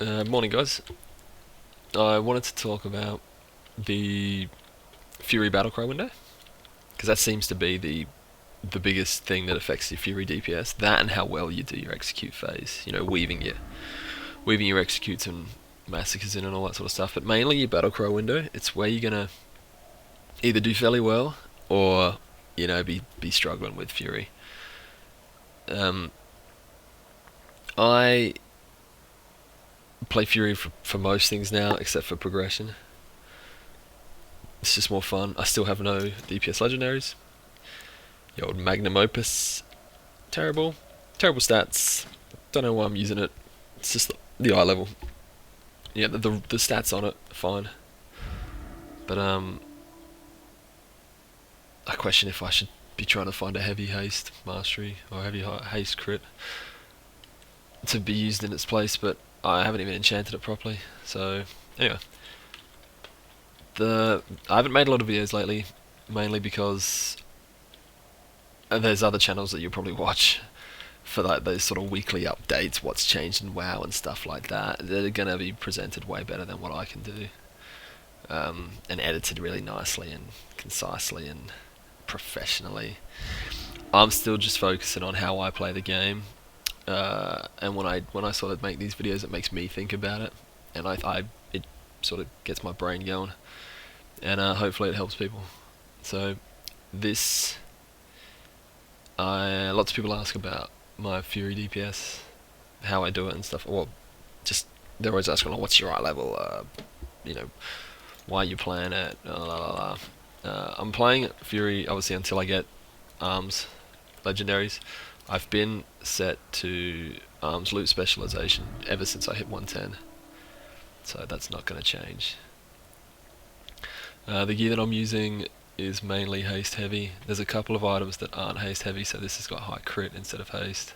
Morning, guys. I wanted to talk about the Fury Battlecry window because that seems to be the biggest thing that affects your Fury DPS. That and how well you do your execute phase. You know, weaving your executes and massacres in and all that sort of stuff. But mainly your Battlecry window. It's where you're gonna either do fairly well or be struggling with Fury. Um, I play Fury for most things now except for progression. It's just more fun. I still have no DPS legendaries. The old Magnum Opus. Terrible. Terrible stats. Don't know why I'm using it. It's just the eye level. Yeah, the stats on it are fine. But I question if I should be trying to find a heavy haste mastery or heavy haste crit to be used in its place, but I haven't even enchanted it properly. So anyway, I haven't made a lot of videos lately, mainly because there's other channels that you'll probably watch for like those sort of weekly updates, what's changed in WoW and stuff like that. They're gonna be presented way better than what I can do, and edited really nicely and concisely and professionally. I'm still just focusing on how I play the game, and when I sort of make these videos, it makes me think about it, and it sort of gets my brain going, and hopefully it helps people. So this, lots of people ask about my Fury DPS, how I do it and stuff. Well, just they're always asking, like, what's your eye level? You know, why are you playing it? I'm playing Fury obviously until I get arms legendaries. I've been set to arms loot specialization ever since I hit 110, so that's not going to change. The gear that I'm using is mainly haste heavy. There's a couple of items that aren't haste heavy, so this has got high crit instead of haste.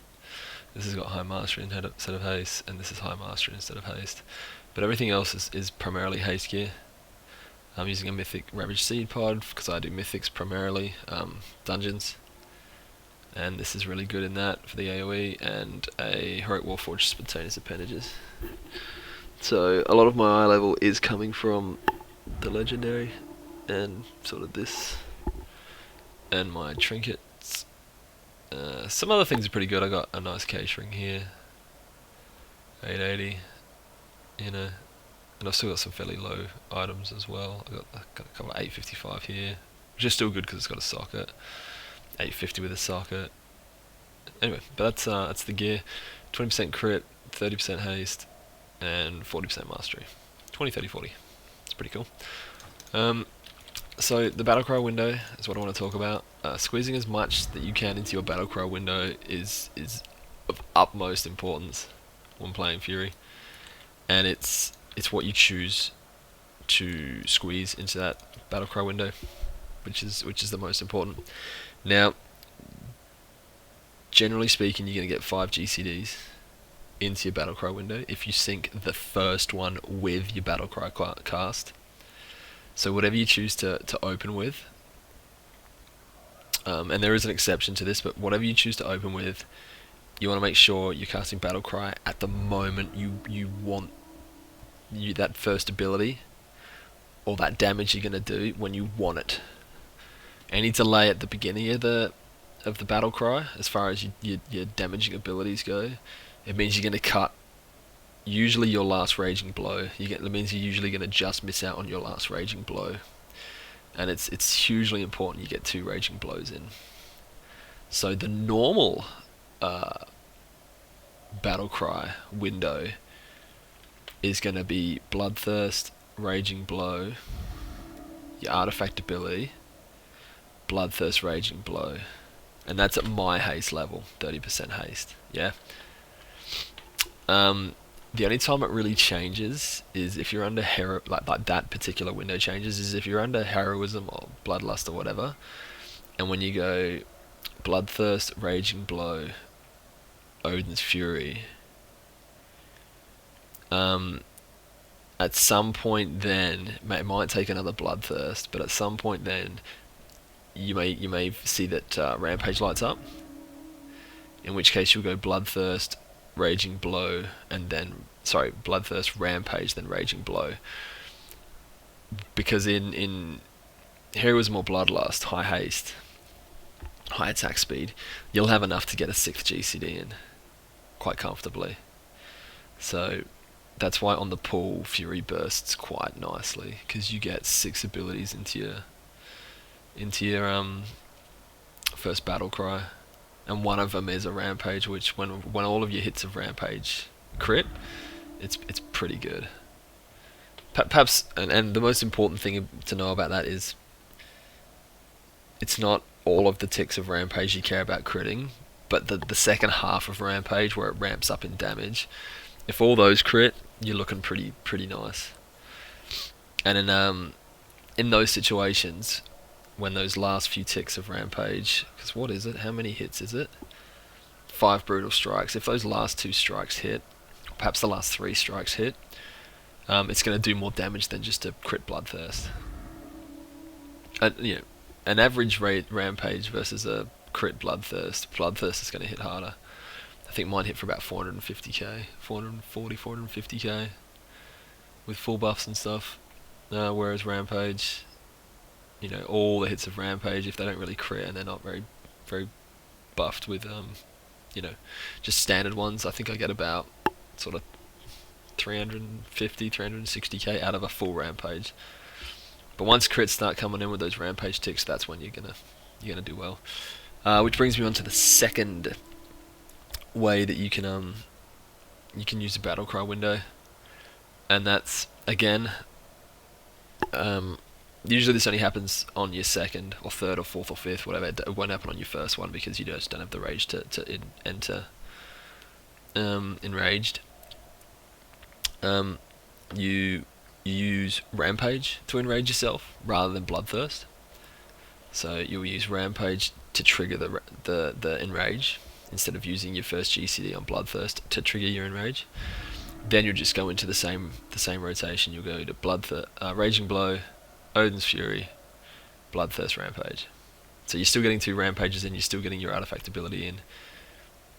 This has got high mastery instead of haste, and this is high mastery instead of haste. But everything else is primarily haste gear. I'm using a mythic Ravage Seed Pod because I do mythics primarily, dungeons. And this is really good in that for the AoE, and a Heroic Warforged Spontaneous Appendages. So a lot of my eye level is coming from the legendary and sort of this and my trinkets. Some other things are pretty good. I got a nice case ring here, 880, and I've still got some fairly low items as well. I got a couple of 855 here, which is still good because it's got a socket. 850 with a socket. Anyway, but that's the gear. 20% crit, 30% haste, and 40% mastery. 20, 30, 40. It's pretty cool. So the Battlecry window is what I want to talk about. Squeezing as much that you can into your Battlecry window is of utmost importance when playing Fury, and it's what you choose to squeeze into that Battlecry window, which is the most important. Now, generally speaking, you're going to get 5 GCDs into your Battlecry window if you sync the first one with your Battlecry cast. So whatever you choose to open with, and there is an exception to this, but whatever you choose to open with, you want to make sure you're casting Battlecry at the moment you want that first ability or that damage you're going to do when you want it. Any delay at the beginning of the Battlecry, as far as your damaging abilities go, it means you're going to cut usually your last raging blow. It means you're usually going to just miss out on your last raging blow, and it's hugely important you get 2 raging blows in. So the normal Battlecry window is going to be Bloodthirst, Raging Blow, your artifact ability, Bloodthirst, Raging Blow, and that's at my haste level, 30% haste. Yeah. The only time it really changes is if you're under like that particular window changes is if you're under heroism or bloodlust or whatever, and when you go Bloodthirst, Raging Blow, Odin's Fury, at some point then it might take another Bloodthirst, but at some point then you may see that Rampage lights up, in which case you'll go Bloodthirst, Raging Blow, and then Bloodthirst, Rampage, then Raging Blow. Because in Here was more Bloodlust, high haste, high attack speed, you'll have enough to get a 6th GCD in quite comfortably. So that's why on the pull, Fury bursts quite nicely, because you get 6 abilities into your first battle cry, and one of them is a Rampage, which when all of your hits of Rampage crit, it's pretty good. Perhaps, and the most important thing to know about that is it's not all of the ticks of Rampage you care about critting, but the second half of Rampage where it ramps up in damage. If all those crit, you're looking pretty nice. And in those situations, when those last few ticks of Rampage, because what is it? How many hits is it? 5 brutal strikes. If those last 2 strikes hit, perhaps the last 3 strikes hit, it's going to do more damage than just a crit Bloodthirst. An average rate Rampage versus a crit Bloodthirst is going to hit harder. I think mine hit for about 450k, 440, 450k with full buffs and stuff. Whereas Rampage, all the hits of Rampage, if they don't really crit and they're not very buffed with just standard ones, I think I get about sort of 350, 360k out of a full Rampage. But once crits start coming in with those Rampage ticks, that's when you're gonna do well. Which brings me on to the second way that you can use the battle cry window, and that's again, usually this only happens on your second or third or fourth or fifth, whatever. It won't happen on your first one because you just don't have the rage to enter enraged. You use Rampage to enrage yourself rather than Bloodthirst. So you'll use Rampage to trigger the enrage instead of using your first GCD on Bloodthirst to trigger your enrage. Then you'll just go into the same rotation. You'll go to Raging Blow, Odin's Fury, Bloodthirst, Rampage. So you're still getting 2 Rampages in, you're still getting your artifact ability in.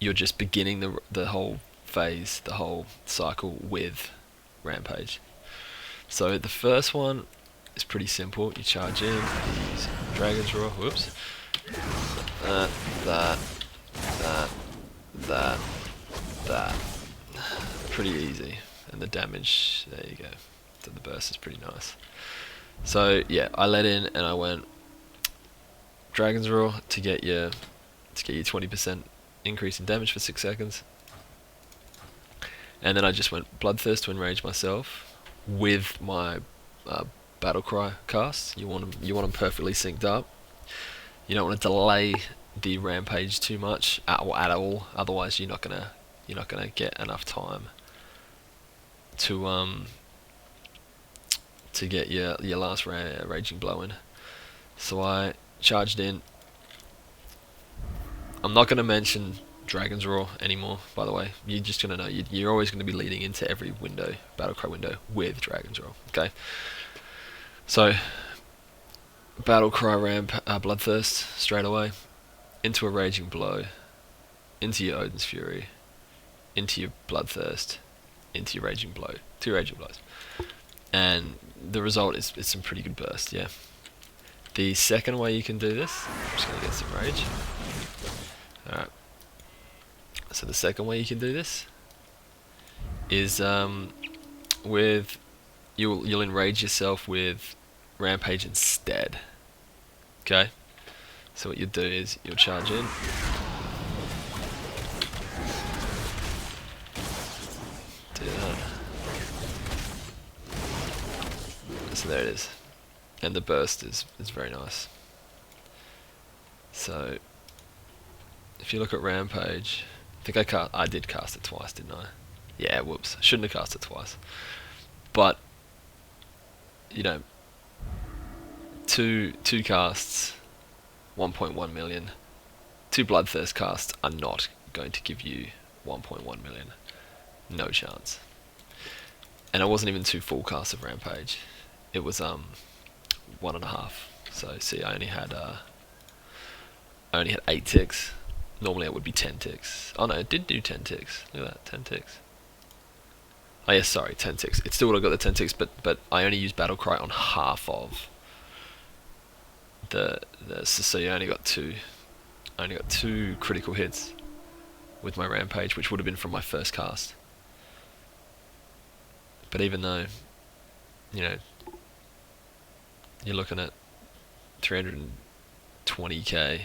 You're just beginning the whole phase, the whole cycle with Rampage. So the first one is pretty simple. You charge in, you use Dragon's Roar, whoops. That. Pretty easy. And the damage, there you go. So the burst is pretty nice. So yeah, I let in and I went Dragon's Roar to get your 20% increase in damage for 6 seconds. And then I just went Bloodthirst to enrage myself with my battle cry casts. You want them perfectly synced up. You don't want to delay the Rampage too much at all. Otherwise, you're not gonna get enough time to get your last Raging Blow in. So I charged in. I'm not going to mention Dragon's Roar anymore, by the way. You're just going to know. You're always going to be leading into every battle cry window with Dragon's Roar. Okay. So, battle cry Bloodthirst straight away, into a Raging Blow, into your Odin's Fury, into your Bloodthirst, into your Raging Blow. 2 Raging Blows. And the result is some pretty good burst, yeah. The second way you can do this, I'm just going to get some rage. Alright. So the second way you can do this is with you'll enrage yourself with Rampage instead. Okay? So what you do is you'll charge in. Do that. So there it is. And the burst is very nice. So if you look at Rampage, I think I did cast it twice, didn't I? Yeah, whoops. I shouldn't have cast it twice. But two casts, 1.1 million. 2 Bloodthirst casts are not going to give you 1.1 million. No chance. And it wasn't even 2 full casts of Rampage. It was 1.5. So see, I only had 8 ticks. Normally it would be 10 ticks. Oh no, it did do 10 ticks. Look at that, 10 ticks. Oh yeah, sorry, 10 ticks. It's still would have got the 10 ticks, but I only used Battle Cry on half of so you only got two. I only got 2 critical hits with my Rampage, which would have been from my first cast. But even though, you know, you're looking at 320k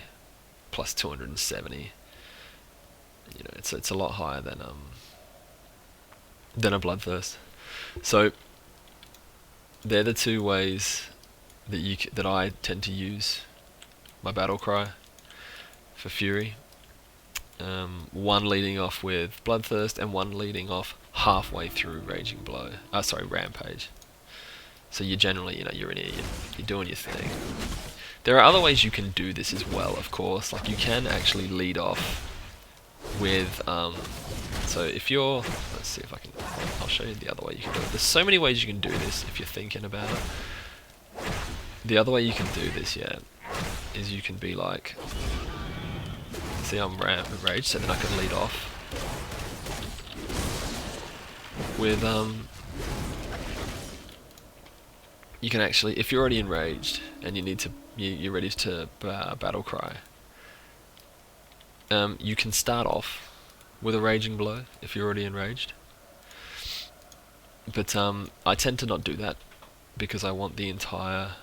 plus 270, you know, it's a lot higher than a Bloodthirst. So they're the 2 ways that I tend to use my Battle Cry for Fury. One leading off with Bloodthirst and one leading off halfway through Raging Blow. Rampage. So you generally, you know, you're in here, you're doing your thing. There are other ways you can do this as well, of course. Like you can actually lead off with, so if you're, let's see if I can, I'll show you the other way you can do it. There's so many ways you can do this if you're thinking about it. The other way you can do this, yeah, is you can be like, see I'm Enraged, so then I can lead off with, you can actually, if you're already enraged and you need to, you're ready to Battle Cry, you can start off with a Raging Blow if you're already enraged. But I tend to not do that because I want the entire,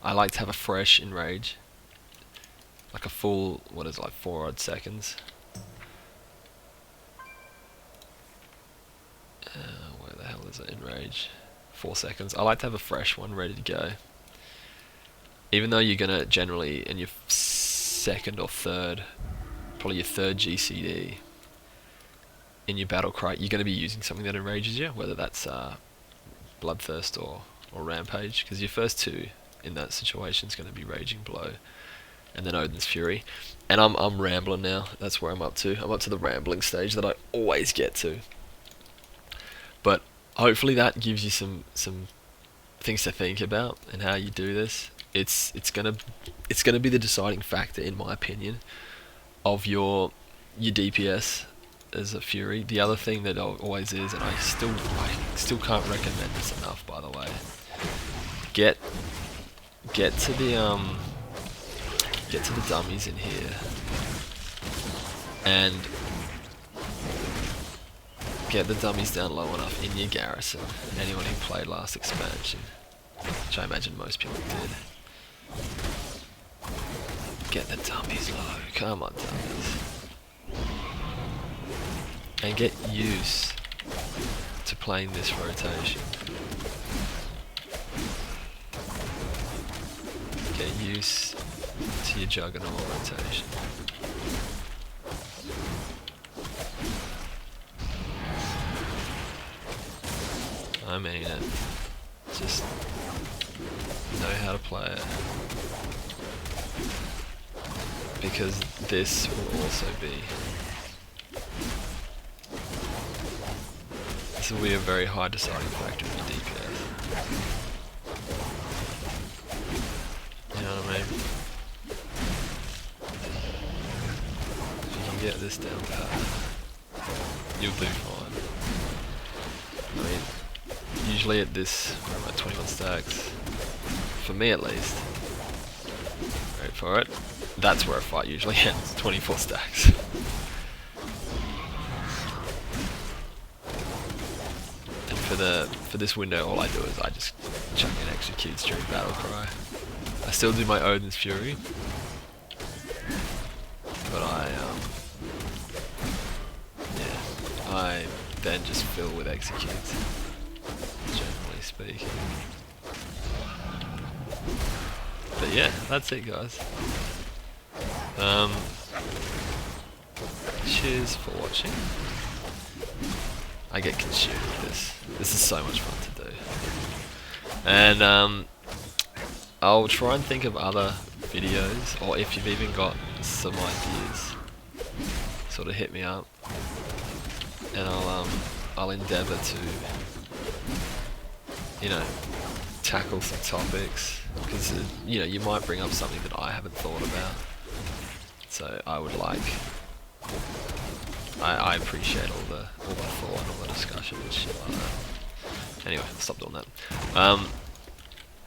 I like to have a fresh Enrage, like a full, what is it, like 4 odd seconds. Where the hell is it? Enrage. 4 seconds. I like to have a fresh one ready to go. Even though you're gonna generally, in your second or third, probably your third GCD, in your Battle Cry, you're gonna be using something that enrages you, whether that's Bloodthirst or Rampage, because your first 2 in that situation is gonna be Raging Blow, and then Odin's Fury. And I'm rambling now. That's where I'm up to. I'm up to the rambling stage that I always get to. But hopefully that gives you some things to think about and how you do this. It's gonna be the deciding factor, in my opinion, of your DPS as a Fury. The other thing that always is, and I still can't recommend this enough, by the way. Get to the dummies in here and get the dummies down low enough in your garrison. Anyone who played last expansion, which I imagine most people did. Get the dummies low. Come on, dummies. And get used to playing this rotation. Get used to your Juggernaut rotation. I mean it. Just know how to play it. Because this will also be... this will be a very high deciding factor in the DPS. You know what I mean? If you can get this down pat, you'll do fine. I mean, usually at this, where I'm at 21 stacks, for me at least, wait for it, that's where a fight usually ends, 24 stacks. And for this window, all I do is I just chuck in executes during Battle Cry. I still do my Odin's Fury, but I then just fill with executes, generally speaking. But yeah, that's it, guys. Cheers for watching. I get consumed with this. This is so much fun to do. And I'll try and think of other videos, or if you've even got some ideas, sort of hit me up, and I'll endeavour to, you know, tackle some topics, because you know, you might bring up something that I haven't thought about. So I would like I appreciate all the thought and all the discussion and shit like that. Anyway, I'll stop doing that.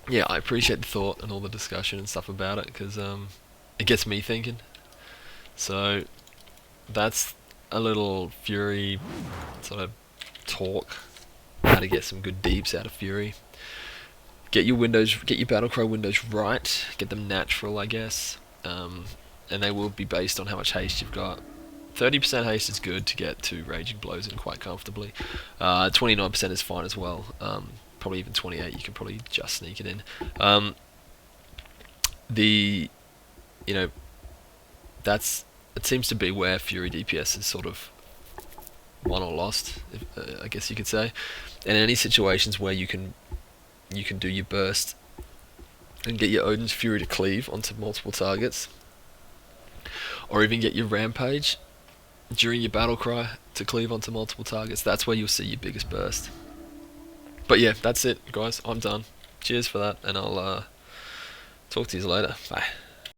Yeah, I appreciate the thought and all the discussion and stuff about it because it gets me thinking. So that's a little Fury sort of talk. How to get some good deeps out of Fury. Get your Battlecry windows right. Get them natural, I guess. And they will be based on how much haste you've got. 30% haste is good to get 2 Raging Blows in quite comfortably. 29% is fine as well. Probably even 28, you can probably just sneak it in. It seems to be where Fury DPS is sort of won or lost, I guess you could say. And in any situations where you can do your burst and get your Odin's Fury to cleave onto multiple targets, or even get your Rampage during your Battlecry to cleave onto multiple targets, that's where you'll see your biggest burst. But yeah, that's it, guys. I'm done. Cheers for that, and I'll talk to you later. Bye.